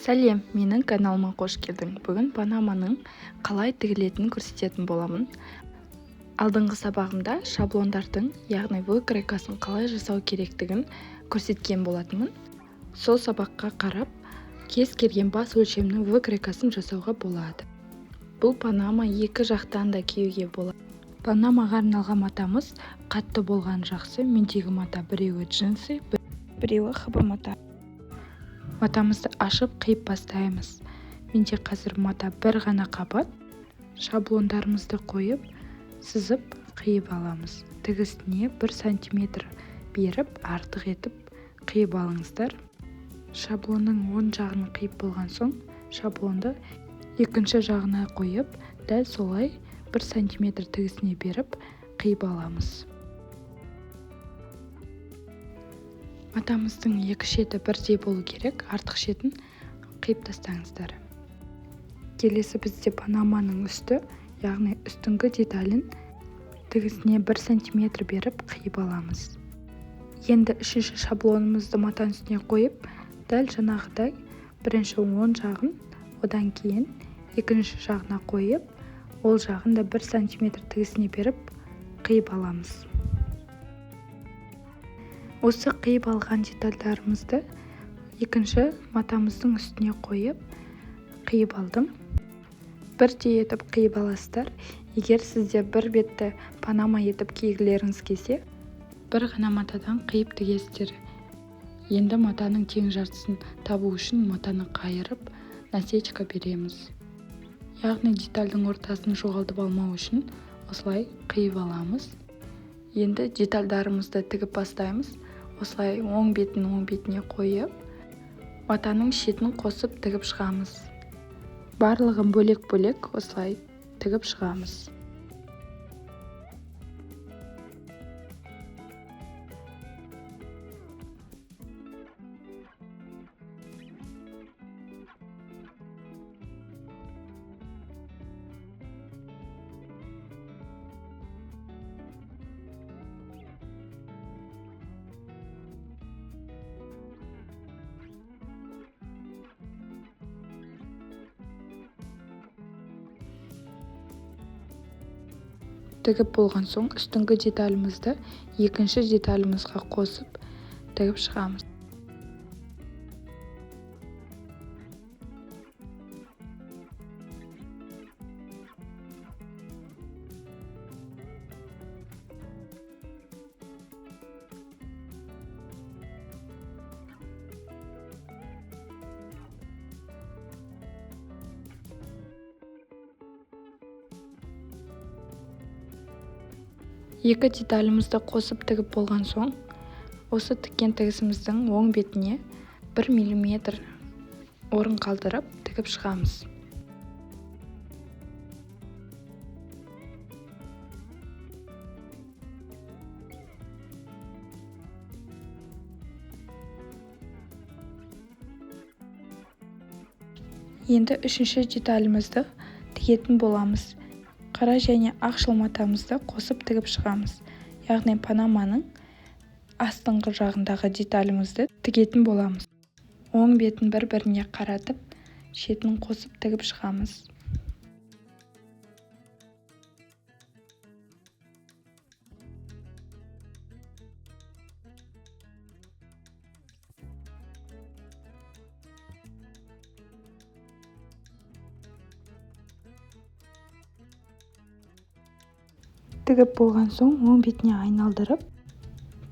Сәлем, менің каналыма қош келдің. Бүгін панаманың қалай тігілетінін көрсететін боламын. Алдыңғы сабағымда шаблондардың, яғни выкройкасын қалай жасау керектігін көрсеткен болатынмын. Сол сабаққа қарап, кез келген бас өлшемнің выкройкасын жасауға болады. Бұл панама екі жақтан да киюге болады. Панамаға арналған матамыз қатты болған жақсы. Мендегі мата біреуі джинсы, біреуі хб мата. Матамызды ашып қиып бастаймыз. Менде қазір мата бір ғана қабат. Шаблондарымызды қойып, сызып қиып аламыз. Тігісіне 1 см беріп, артық етіп қиып алыңыздар. Шаблонның оң жағын қиып болған соң, шаблонды екінші жағына қойып, дәл солай 1 см тігісіне беріп қиып аламыз. Матамыздың екі шеті бірдей болу керек, артық шетін қиып тастаңыздар. Келесі бізде панаманың үсті, яғни үстіңгі деталін тігісіне 1 см беріп қиып аламыз. Енді үшінші шаблонымызды матаның үстіне қойып, дәл жаңағыдай бірінші оң жағын, одан кейін екінші жағына қойып, ол жағын да 1 см тігісіне беріп қиып аламыз. Осы қиып алған детальдарымызды екінші матамыздың үстіне қойып, қиып алдым. Бірдей етіп қиып аласыздар. Егер сізде бір бетті панама етіп кигілеріңіз келсе, бір ғана матадан қиып тігесіздер. Енді матаның тең жартысын табу үшін матаны қайырып, насечка береміз. Яғни детальдің ортасын жоғалтып алмау үшін осылай қиып аламыз. Енді детальдарымызды тігіп бастаймыз. Осылай оң бетіне қойып, матаның шетін қосып тігіп шығамыз. Барлығын бөлек-бөлек осылай тігіп шығамыз. Тігіп болған соң үстіңгі деталімізді екінші деталімізға қосып тігіп шығамыз. Екі деталімізді қосып тігіп болған соң, осы тіккен тігісіміздің оң бетіне 1 мм орын қалдырып тігіп шығамыз. Енді үшінші деталімізді тігетін боламыз. Қара және ақшыл матамызды қосып тігіп шығамыз. Яғни панаманың астыңғы жағындағы деталімізді тігетін боламыз. Оң бетін бір-біріне қаратып, шетін қосып тігіп шығамыз. Тігіп болған соң оң бетіне айналдырып,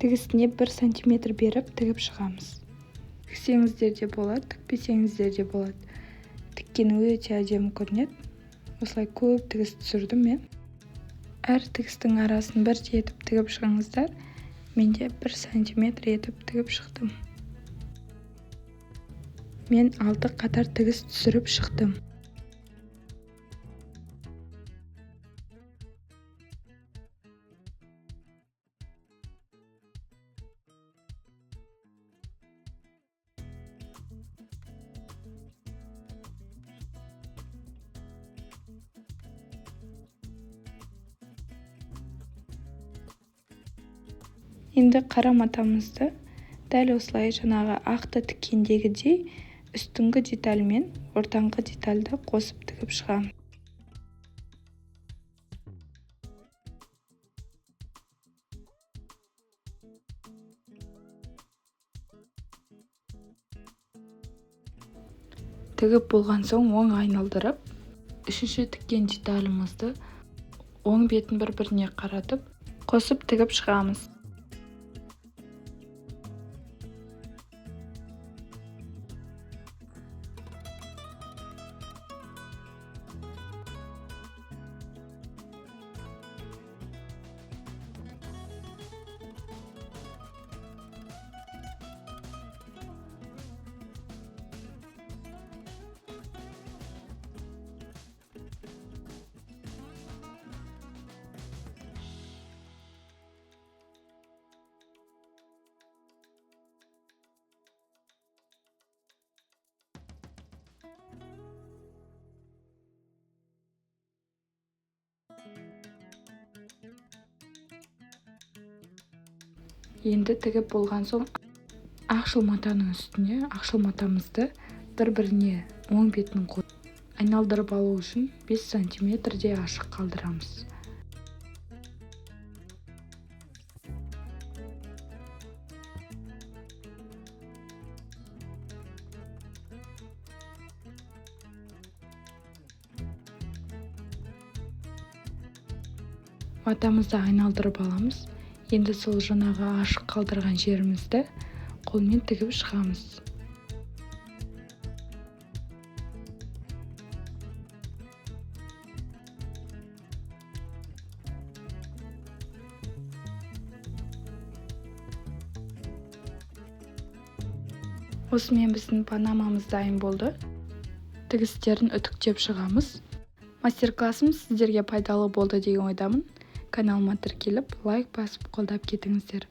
тігісіне 1 см беріп тігіп шығамыз. Тіксеңіздер де болады, тікпесеңіздер де болады. Тіккен өте әдемі көрінеді. Осылай көп тігіс түсірдім мен. Әр тігістің арасын бірдей етіп тігіп шығыңыздар. Менде 1 см етіп тігіп шықтым. Мен 6 қатар тігіс түсіріп шықтым. Енді қара матамызды дәл осылай жаңағы ақты тіккендегідей үстіңгі деталь мен ортаңғы детальді қосып тігіп шығамын. Тігіп болған соң оң айналдырып, үшінші тіккен деталімізді оң бетін бір-біріне қаратып, қосып тігіп шығамыз. Енді тігіп болған соң ақшыл матаның үстіне ақшыл матамызды бір-біріне оң бетін айналдырып алу үшін 5 сантиметрдей ашық қалдырамыз. Матамызды айналдырып аламыз. Енді сол жаңағы ашық қалдырған жерімізді қолмен тігіп шығамыз. Осымен біздің панамамыз дайын болды. Тігістерін үтіктеп шығамыз. Мастер-классым сіздерге пайдалы болды деген ойдамын. Каналыма тіркеліп, лайк басып қолдап кетіңіздер.